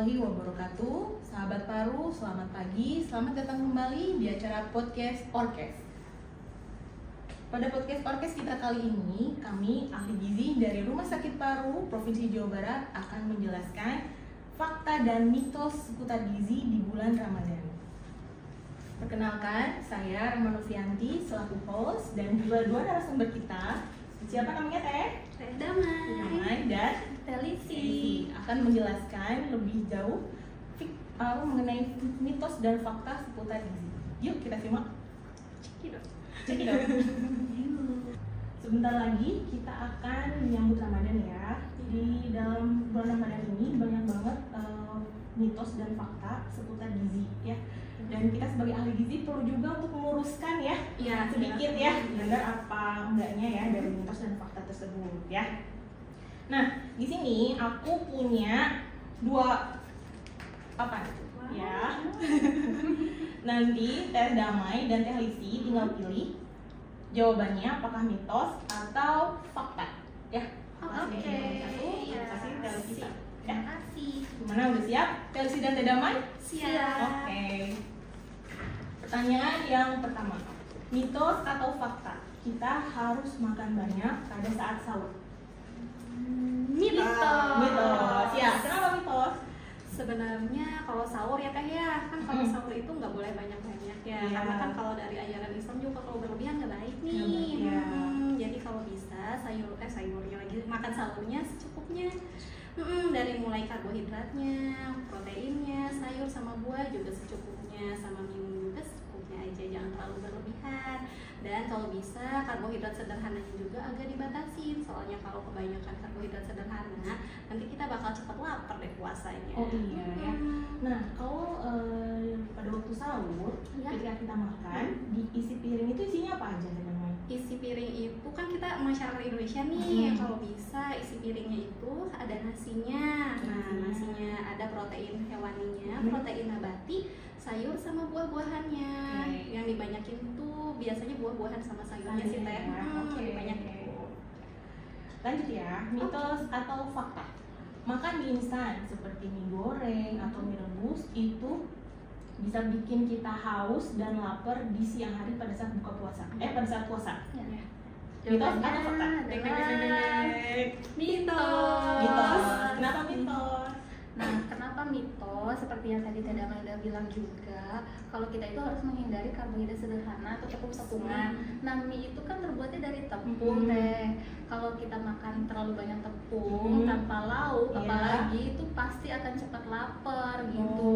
warahmatullahi wabarakatuh. Sahabat Paru, selamat pagi. Selamat datang kembali di acara podcast Orkes. Pada podcast Orkes kita kali ini, kami ahli gizi dari Rumah Sakit Paru Provinsi Jawa Barat akan menjelaskan fakta dan mitos seputar gizi di bulan Ramadan. Perkenalkan, saya Rama Novianti selaku host dan juga dua narasumber kita. Siapa namanya Teh? Teh Damai dan Telisi akan menjelaskan lebih jauh mengenai mitos dan fakta seputar gizi. Yuk kita simak. Cekidot. Sebentar lagi kita akan menyambut Ramadan ya. Di dalam bulan Ramadan ini banyak banget mitos dan fakta seputar gizi ya. Dan kita sebagai ahli gizi perlu juga untuk meluruskan ya, sedikit ya, benar apa enggaknya ya dari mitos dan fakta tersebut ya. Nah, di sini aku punya dua ya. Nanti Teh Damai dan Teh Lisi tinggal pilih jawabannya apakah mitos atau fakta ya. Oke. Terima kasih Teh Lisi. Terima kasih. Gimana, udah siap? Teh Lisi dan Teh Damai? Siap. Oke. Pertanyaan yang pertama, mitos atau fakta kita harus makan banyak pada saat sahur? Mitos. Ya, kenapa mitos? Sebenarnya kalau sahur ya Teh ya, kan kalau sahur itu nggak boleh banyak-banyak ya, Iya. karena kan kalau dari ajaran Islam juga kalau berlebihan nggak baik nih. Nggak baik, ya. Jadi kalau bisa sayurnya lagi makan sahurnya secukupnya. Dari mulai karbohidratnya, proteinnya, sayur sama buah juga secukupnya, sama minum juga secukupnya aja, jangan terlalu berlebihan. Dan kalau bisa karbohidrat sederhananya juga agak dibatasin, soalnya kalau kebanyakan karbohidrat sederhana nanti kita bakal cepat lapar deh puasanya. Oh iya ya. Nah, kalau pada waktu sahur ketika kita makan, di isi piring itu isinya apa aja teman-teman? Isi piring itu kan kita masyarakat Indonesia nih, kalau bisa isi piringnya itu ada nasinya. Nah, nasinya ada protein hewaninya, protein nabati, sayur sama buah-buahannya. Yang dibanyakin tuh biasanya buah-buahan sama sayurnya sih Teh. Dibanyakin. Lanjut ya, mitos atau fakta. Makan mie instan seperti mie goreng atau mie rebus itu bisa bikin kita haus dan lapar di siang hari pada saat buka puasa. Pada saat puasa. Mitos atau fakta? Mitos. Kenapa mitos? Nah, kenapa mitos? Seperti yang tadi Teh Damai udah bilang juga, kalau kita itu harus menghindari karbohidrat sederhana atau tepung-tepungan. Nah, mie itu kan terbuatnya dari tepung Teh. Kalau kita makan terlalu banyak tepung tanpa lauk, apalagi itu pasti akan cepat lapar gitu.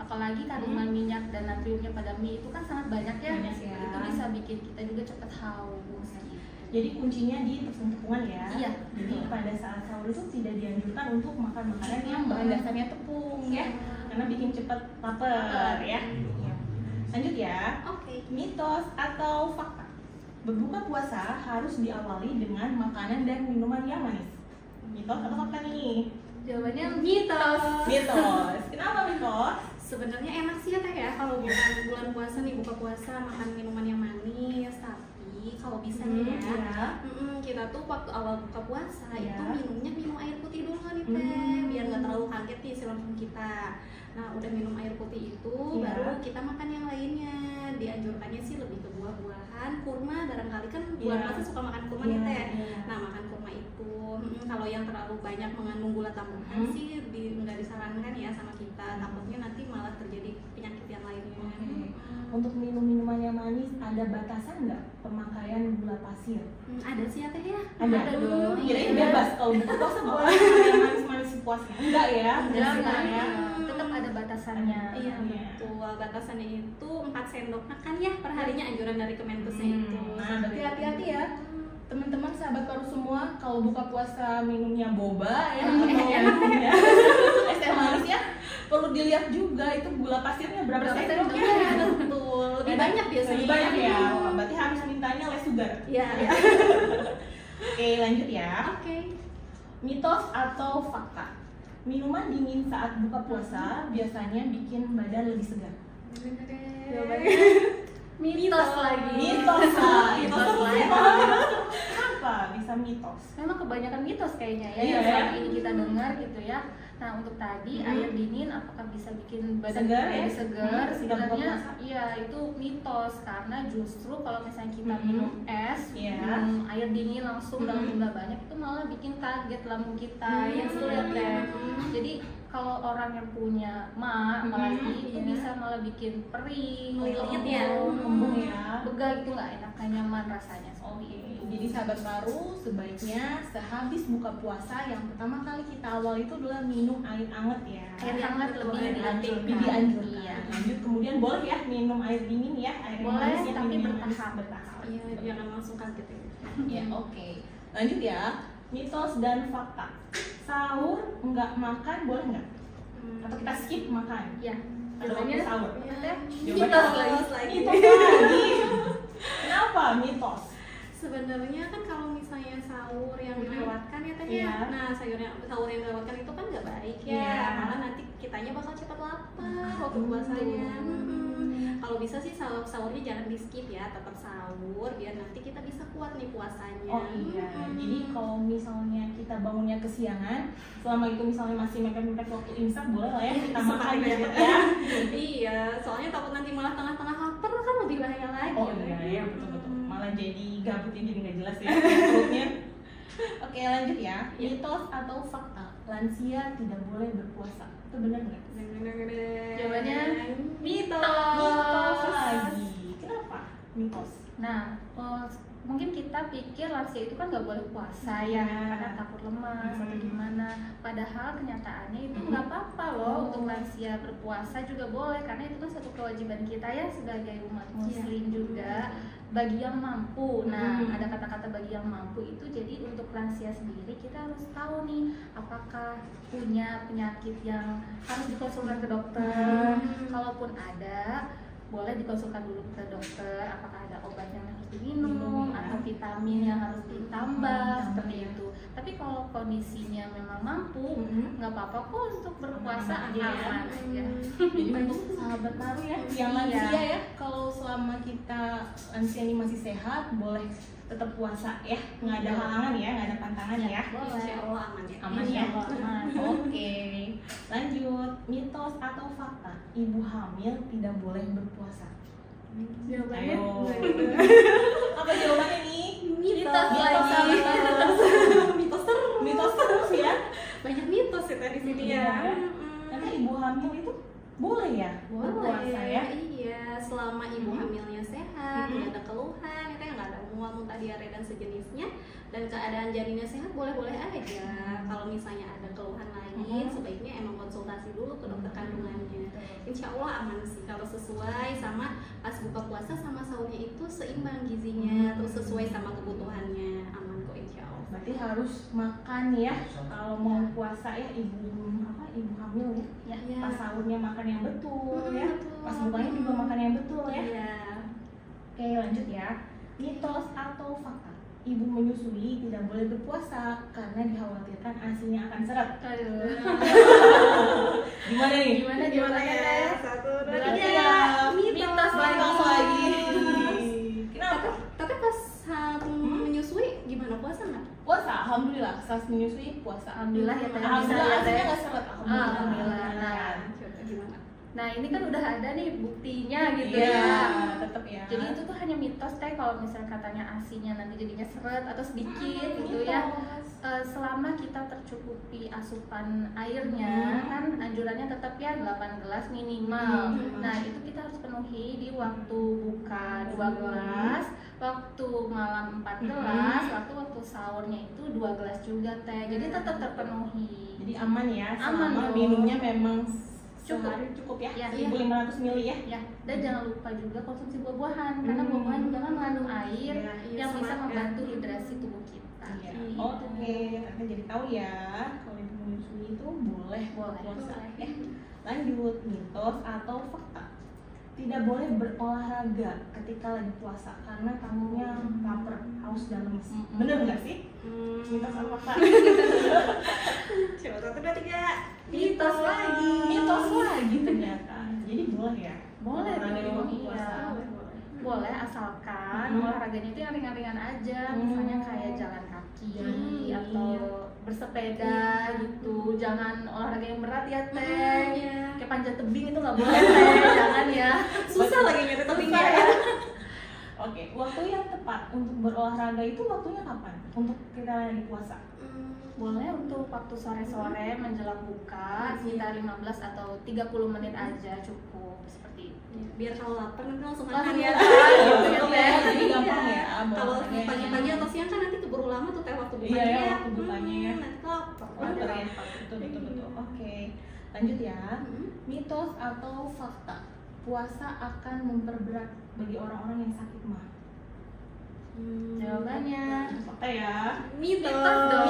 Apalagi kandungan minyak dan natriumnya pada mie itu kan sangat banyak ya. Itu bisa bikin kita juga cepat haus. Jadi kuncinya di tepung-tepungan ya. Iya. Jadi pada saat sahur itu tidak dianjurkan untuk makan makanan yang bahan dasarnya tepung ya, karena bikin cepat lapar ya. Lanjut ya. Oke. Mitos atau fakta? Berbuka puasa harus diawali dengan makanan dan minuman yang manis. Mitos atau fakta nih? Jawabannya mitos. Mitos. Kenapa mitos? Sebenarnya enak sih ya Teh ya kalau bulan puasa nih, buka puasa makan minuman yang manis, tapi kalau bisa kita tuh waktu awal buka puasa itu minum air putih dulu nih Teh, biar nggak terlalu kaget nih si lambung kita. Nah, udah minum air putih itu baru kita makan yang lainnya. Dianjurkannya sih lebih ke buah-buahan, kurma barangkali kan bulan puasa suka makan kurma nih Teh. Nah, makan kurma itu kalau yang terlalu banyak mengandung gula tambahan sih nggak disarankan ya sama kita, takutnya nanti malah terjadi penyakit yang lainnya. Untuk minum-minuman yang manis ada batasan nggak pemakaian gula pasir? Ada sih ya Teh ya. Ada dong. Kirain bebas kalau buka puasa boleh yang manis-manis puasnya. Enggak ya? Enggak ya. Tetap ada batasannya. Iya betul. Batasannya itu 4 sendok makan ya perharinya, anjuran dari Kemenkesnya itu. Nah, berarti hati-hati ya. Teman-teman sahabat Paru semua, kalau buka puasa minumnya boba ya atau minumnya es teh manis ya, perlu dilihat juga itu gula pasirnya berapa sendok ya. Betul. Lebih banyak biasanya. Lebih banyak ya. Berarti harus mintanya less sugar. Iya. Oke, lanjut ya. Oke. Mitos atau fakta? Minuman dingin saat buka puasa biasanya bikin badan lebih segar. Mitos lagi. Mitos lagi. Kenapa bisa merasa mitos? Memang kebanyakan mitos kayaknya ya Iya, yang ya. selama ini kita dengar gitu ya. Nah untuk tadi air dingin apakah bisa bikin badan Segar, kita ya? jadi segar? Ketika buka Sebenarnya puasa. iya itu mitos karena justru kalau misalnya kita Mhm. minum es, Iya. minum air dingin langsung dalam jumlah banyak itu malah bikin kaget lambung kita ya sulit teh. Jadi kalau orang yang punya apalagi itu Iya. bisa malah bikin perih, Lilit ya. Kembung ya. begah gitu nggak enak, nggak nyaman rasanya. Oke, jadi sahabat baru sebaiknya sehabis buka puasa yang pertama kali kita awal itu adalah minum air anget ya. Air hangat lebih dianjurkan. dianjurkan. Iya. Lanjut kemudian boleh ya minum air dingin ya, air yang Boleh, manis ya, tapi minum yang manis bertahap. bertahap. Iya, jangan langsung kaget ya. Ya, oke. Lanjut ya, mitos dan fakta. Sahur nggak makan boleh nggak? Atau kita skip makan? Ya, Ada waktu jawabannya sahur. teh Mitos lagi. Mitos lagi. Kenapa mitos? Sebenarnya kan kalau misalnya sahur yang dilewatkan ya teh Iya. ya. Nah, sahur yang dilewatkan itu kan nggak baik ya. Iya. Malah nanti kitanya bakal cepat lapar waktu puasanya. Kalau bisa sih sahurnya jangan di skip ya, tetap sahur biar nanti kita bisa kuat nih puasanya. Oh iya, jadi kalau misalnya kita bangunnya kesiangan, selama itu misalnya masih mepet-mepet waktu imsak, boleh lah ya kita makan Sempat cepet ya. Iya, soalnya takut nanti malah tengah-tengah lapar kan lebih bahaya lagi. Oh iya, ya betul-betul. Malah jadi gabutnya jadi nggak jelas ya perutnya. Oke lanjut ya, mitos atau fakta, lansia tidak boleh berpuasa, itu benar nggak? Jawabannya mitos. Mitos lagi, kenapa mitos? Nah, mungkin kita pikir lansia itu kan nggak boleh puasa ya, karena takut lemas atau gimana. Padahal kenyataannya itu nggak apa-apa loh untuk lansia berpuasa juga boleh, karena itu kan satu kewajiban kita ya sebagai umat muslim juga bagi yang mampu. Nah, ada kata-kata bagi yang mampu itu jadi untuk lansia sendiri kita harus tahu nih apakah punya penyakit yang harus dikonsulkan ke dokter. Kalaupun ada, boleh dikonsulkan dulu ke dokter apakah ada obat yang harus diminum atau vitamin yang harus ditambah seperti itu. Tapi kalau kondisinya memang mampu, nggak apa-apa kok untuk berpuasa, aman aja. Jadi untuk sahabat baru ya, yang lansia Iya. ya, kalau selama kita lansia ini masih sehat, boleh tetap puasa ya, nggak ada halangan ya, nggak ada pantangan ya. Insya Allah aman ya. Aman ya. Insya Allah aman. Oke, lanjut, mitos atau fakta, ibu hamil tidak boleh berpuasa. Jawabannya Ayo. Apa jawabannya nih? mitos Mitos lagi. Mitos terus. Mitos terus ya. Banyak mitos ya tadi sini ya. Iya. Karena ibu hamil itu boleh ya berpuasa ya. Iya, selama ibu hamilnya sehat, tidak ada keluhan, kita nggak ada mual, muntah, diare dan sejenisnya, dan keadaan janinnya sehat, boleh-boleh aja. Kalau misalnya ada keluhan lain, sebaiknya emang konsultasi dulu ke dokter kandungannya. Insya Allah aman sih kalau sesuai sama pas buka puasa sama sahurnya itu seimbang gizinya, terus sesuai sama kebutuhannya, aman kok insya Allah. Berarti harus makan ya kalau mau puasa ya, ibu hamil ya. Ya. Pas sahurnya makan yang betul ya. Betul. Pas bukanya juga makan yang betul ya. Iya. Oke lanjut ya. Mitos atau fakta, ibu menyusui tidak boleh berpuasa karena dikhawatirkan asinya akan seret. Aduh. Gimana nih? Gimana ya? 1, 2, Berarti 3. ya, Mitos Mitos lagi. Tapi, Kenapa? tapi pas menyusui gimana, puasa nggak? Puasa, alhamdulillah. Saat menyusui puasa. Alhamdulillah ya teh. Alhamdulillah Bisa ya, asinya Teh. nggak seret. Alhamdulillah. Nah, Coba gimana? Nah ini kan udah ada nih buktinya gitu iya, ya. tetap ya. Jadi itu tuh hanya mitos teh kalau misalnya katanya asinya nanti jadinya seret atau sedikit gitu ya. Selama kita tercukupi asupan airnya kan anjurannya tetap ya 8 gelas minimal. Nah itu kita harus penuhi di waktu buka 2 gelas, waktu malam 4 gelas, waktu sahurnya itu 2 gelas juga teh. Jadi tetap terpenuhi. Jadi aman ya, Aman selama dong. minumnya memang Cukup. sehari cukup ya, Ya. 1500 ml ya. Ya, dan jangan lupa juga konsumsi buah-buahan karena buah-buahan juga kan mengandung air Iya, yang bisa semangat. membantu hidrasi tubuh kita. Iya. Gitu. Oke, kita jadi tahu ya kalau ibu menyusui itu boleh Boleh. puasa ya. Lanjut, mitos atau fakta, tidak boleh berolahraga ketika lagi puasa karena kamunya lapar, haus dan lemes. Bener nggak sih? Mitos atau fakta? Coba 1, 2, 3. Mitos lagi. Mitos lagi ternyata. Jadi boleh ya? Boleh olahraga di dong, waktu iya. puasa. Boleh asalkan olahraganya itu yang ringan-ringan aja, misalnya kayak jalan kaki kaki atau bersepeda gitu. Jangan olahraga yang berat ya teh. Kayak panjat tebing itu nggak boleh teh, jangan ya. Susah lagi nyari tebingnya ya. Oke, waktu yang tepat untuk berolahraga itu waktunya kapan? Untuk kita lagi puasa? Boleh untuk waktu sore-sore menjelang buka sekitar 15 atau 30 menit aja cukup, seperti itu. Biar kalau lapar nanti langsung Langsung makan ya. gitu ya. Jadi gampang ya. Kalau bawaannya. pagi-pagi atau siang kan nanti keburu lama tuh teh waktu bukanya. Iya ya, waktu bukanya ya. Nanti lapar. Lapar ya. Betul. Oke, lanjut ya. Mitos atau fakta? Puasa akan memperberat bagi orang-orang yang sakit mah. Jawabannya Fakta ya. Mitos dong.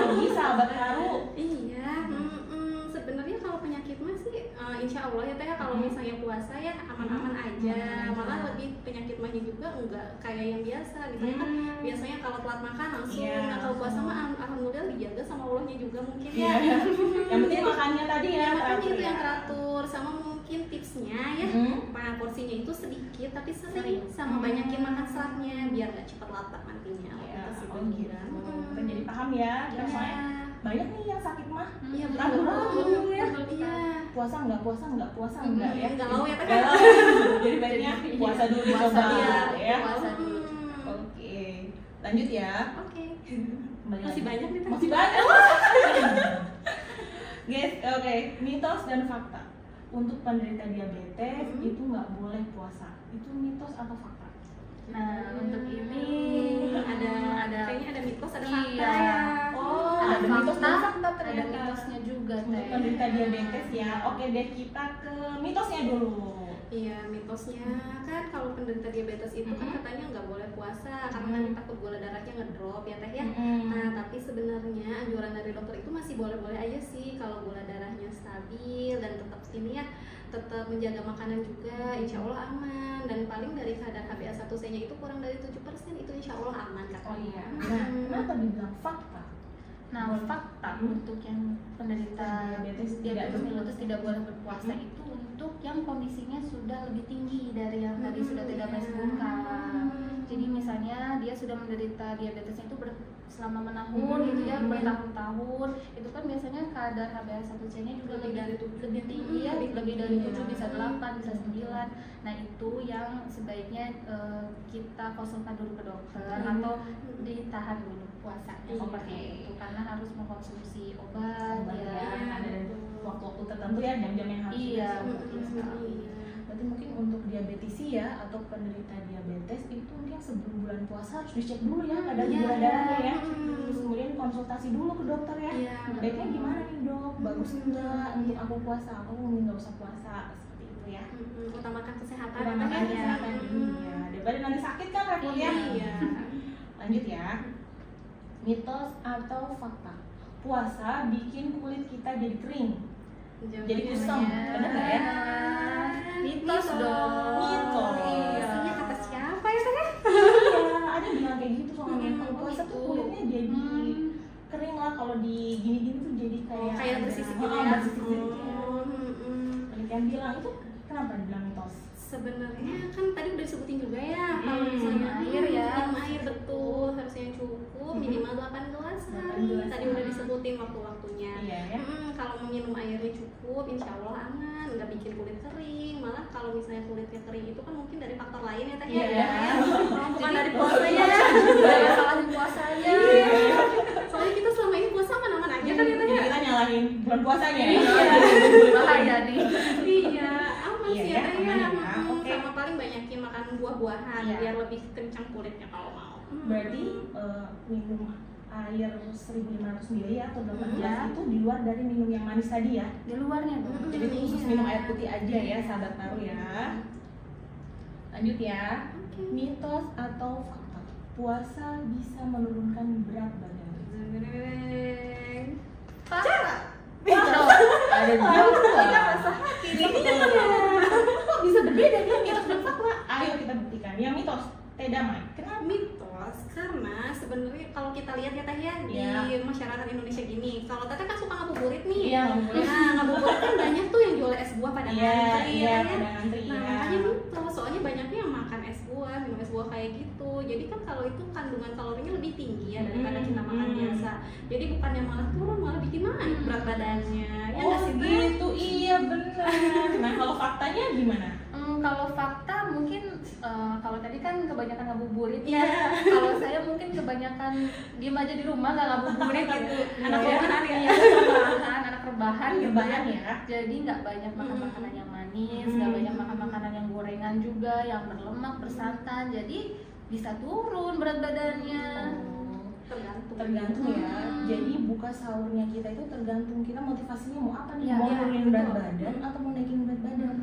Lagi sahabat haru. Iya, sebenarnya kalau penyakit mah sih insya Allah ya teh kalau misalnya puasa ya aman-aman aja. Malah lebih penyakit mahnya juga enggak kayak yang biasa. Misalnya kan biasanya kalau telat makan langsung. Iya. Nah kalau puasa mah alhamdulillah dijaga sama Allahnya juga mungkin Iya. ya. Yang penting makannya tadi ya. Makanya teratur itu ya. yang teratur sama mungkin tipsnya ya. Porsinya itu sedikit tapi sering sama banyakin makan seratnya biar nggak cepat lapar nantinya. Iya, Gitu sih oh gitu. pemikiran. Kita jadi paham ya. Iya. Soalnya banyak nih yang sakit mah. Iya Ragu-ragu ya. Iya. Puasa enggak ya. Galau ya teh. Galau. Jadi baiknya puasa dulu puasa dicoba dia, ya. puasa dulu. Oke. Lanjut ya. Oke. Kembali Masih lagi. banyak nih Teh. Masih banyak. Guys, oke. Mitos dan fakta. Untuk penderita diabetes itu nggak boleh puasa. Itu mitos atau fakta? Nah, untuk ini ada kayaknya ada mitos ada fakta Iya. ya. Oh, ada ada mitos dan fakta, fakta ada ternyata. mitosnya juga Untuk teh. penderita diabetes ya. Oke deh, kita ke mitosnya dulu. Iya, mitosnya kan kalau penderita diabetes itu kan katanya nggak boleh puasa karena nanti takut gula darahnya ngedrop ya teh ya. Nah, tapi sebenarnya anjuran dari dokter itu masih boleh-boleh aja sih kalau gula darahnya stabil dan tetap ini ya tetap menjaga makanan juga, insya Allah aman. Dan paling dari kadar HbA1c nya itu kurang dari 7% itu insya Allah aman katanya. Oh iya. Nah, kenapa dibilang fakta? Nah, fakta untuk yang penderita Diabetes diabetes mellitus tidak boleh berpuasa itu untuk yang kondisinya sudah lebih tinggi dari yang tadi sudah tidak sebutkan. Jadi misalnya dia sudah menderita diabetesnya itu selama menahun gitu ya, bertahun-tahun, itu kan biasanya kadar HbA1c-nya juga lebih tinggi ya, lebih dari 7 bisa 8 bisa 9. Nah itu yang sebaiknya kita konsultan dulu ke dokter atau ditahan dulu puasanya seperti itu karena harus mengkonsumsi obat ya. Ada waktu-waktu tertentu ya, jam-jam yang harus Iya, dikonsumsi. betul sekali. Berarti mungkin untuk diabetesi ya atau penderita diabetes itu mungkin sebelum bulan puasa harus dicek dulu ya kadar gula darahnya ya. Terus kemudian konsultasi dulu ke dokter ya. Iya, Baiknya gimana nih dok? Bagus enggak untuk aku puasa? Aku mungkin nggak usah puasa seperti itu ya. Utamakan kesehatan. Utamakan kesehatan dulu ya. Daripada nanti sakit kan repot ya. Iya. Lanjut ya. Mitos atau fakta? Puasa bikin kulit kita jadi kering. Jadi kusam, benar nggak ya? Mitos dong. Mitos. Iya, kata siapa ya teh? Iya, ada yang bilang kayak gitu soalnya kalau puasa tuh gitu. kulitnya jadi kering lah, kalau di gini-gini tuh jadi kayak Kayak bersisik gitu Oh, ya. bersisik gitu ya. Penelitian bilang itu kenapa dibilang mitos? Sebenarnya kan tadi udah disebutin juga ya kalau misalnya air ya. minum air betul harusnya cukup minimal 8 gelas 8 sehari. gelas Tadi udah disebutin waktu-waktunya. Iya ya. Kalau mau minum airnya cukup, insya Allah aman, nggak bikin kulit kering. Malah kalau misalnya kulitnya kering itu kan mungkin dari faktor lain ya teh Iya, ya. ya. Bukan dari puasanya. Jangan salahin puasanya. Soalnya kita selama ini puasa aman-aman aja kan ya teh. Jadi kita nyalahin bulan puasanya ya. Bahaya nih. Iya, aman Iya sih ya, ya teh aman ya. ya. Oke. Sama paling banyakin makan buah-buahan Iya. biar lebih kencang kulitnya kalau mau. Berarti minum air 1500 ml ya atau 8 gelas itu di luar dari minum yang manis tadi ya. Di luarnya dong. Jadi khusus minum air putih aja ya sahabat Naru ya. Lanjut ya. Mitos atau fakta? Puasa bisa menurunkan berat badan. Ada dua. Kok bisa berbeda nih mitos dan fakta? Ayo kita buktikan. Yang mitos, teh damai. Kenapa? Mitos karena sebenarnya kalau kita lihat ya teh ya di masyarakat Indonesia gini, kalau teteh kan suka ngabuburit nih. Iya, ngabuburit. Nah, ngabuburit kan banyak tuh yang jual es buah pada Iya, ngantri iya, ya. pada ngantri Nah, ya. makanya mitos, soalnya banyaknya yang makan es buah, minum es buah kayak kayak gitu. Jadi kan kalau itu kandungan kalorinya lebih tinggi ya daripada kita makan biasa. Jadi bukannya malah turun, malah bikin naik berat badannya. Ya nggak sih, Teh? Gitu, iya benar. Nah kalau faktanya gimana? Kalau fakta mungkin kalau tadi kan kebanyakan ngabuburit Iya. Kalau saya mungkin kebanyakan diem aja di rumah nggak ngabuburit gitu. Anak Ya. rebahan ya. Iya, anak rebahan gitu Rebahan ya. ya. Jadi nggak banyak makan makanan yang manis, nggak banyak makan makanan yang gorengan juga, yang berlemak, bersantan. Jadi bisa turun berat badannya. Tergantung Ya. Jadi buka sahurnya kita itu tergantung kita motivasinya mau apa nih, Ya, mau ya, nurunin berat betul. badan atau mau naikin berat badan.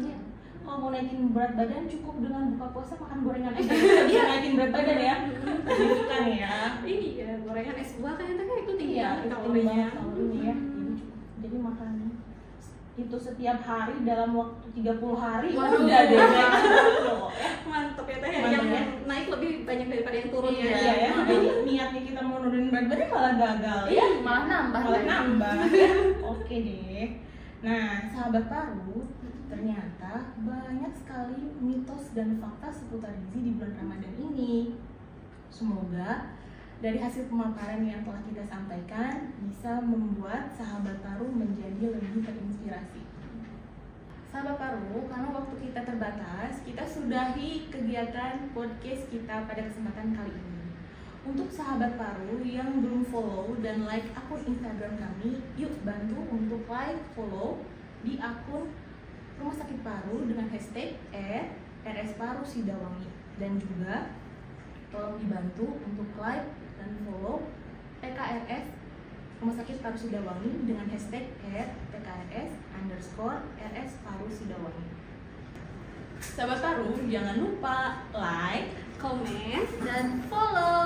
Kalau mau naikin berat badan cukup dengan buka puasa makan gorengan aja bisa naikin berat badan ya. Gitu kan ya. Ini ya gorengan es buah kayaknya itu tinggi Iya, banget itu kalorinya. kalorinya ya. Jadi makan itu setiap hari dalam waktu 30 hari. Waduh. Udah deh naik 1 kilo ya. Mantep ya Teh, Mantep yang ya. naik lebih banyak daripada yang turun ya. Iya ya. Jadi niatnya kita mau nurunin berat badan malah gagal ya. Malah nambah. Malah nambah ya. Oke deh. Nah, sahabat paru, ternyata banyak sekali mitos dan fakta seputar gizi di bulan Ramadan ini. Semoga dari hasil pemaparan yang telah kita sampaikan bisa membuat sahabat paru menjadi lebih terinspirasi. Sahabat paru, karena waktu kita terbatas, kita sudahi kegiatan podcast kita pada kesempatan kali ini. Untuk sahabat paru yang belum follow dan like akun Instagram kami, yuk bantu untuk like, follow di akun Rumah Sakit Paru dengan hashtag @RSParuSidawangi, dan juga tolong dibantu untuk like dan follow PKRS Rumah Sakit Paru Sidawangi dengan hashtag @PKRS_RS Paru Sidawangi. Sahabat paru, jangan lupa like, Komen Dan follow.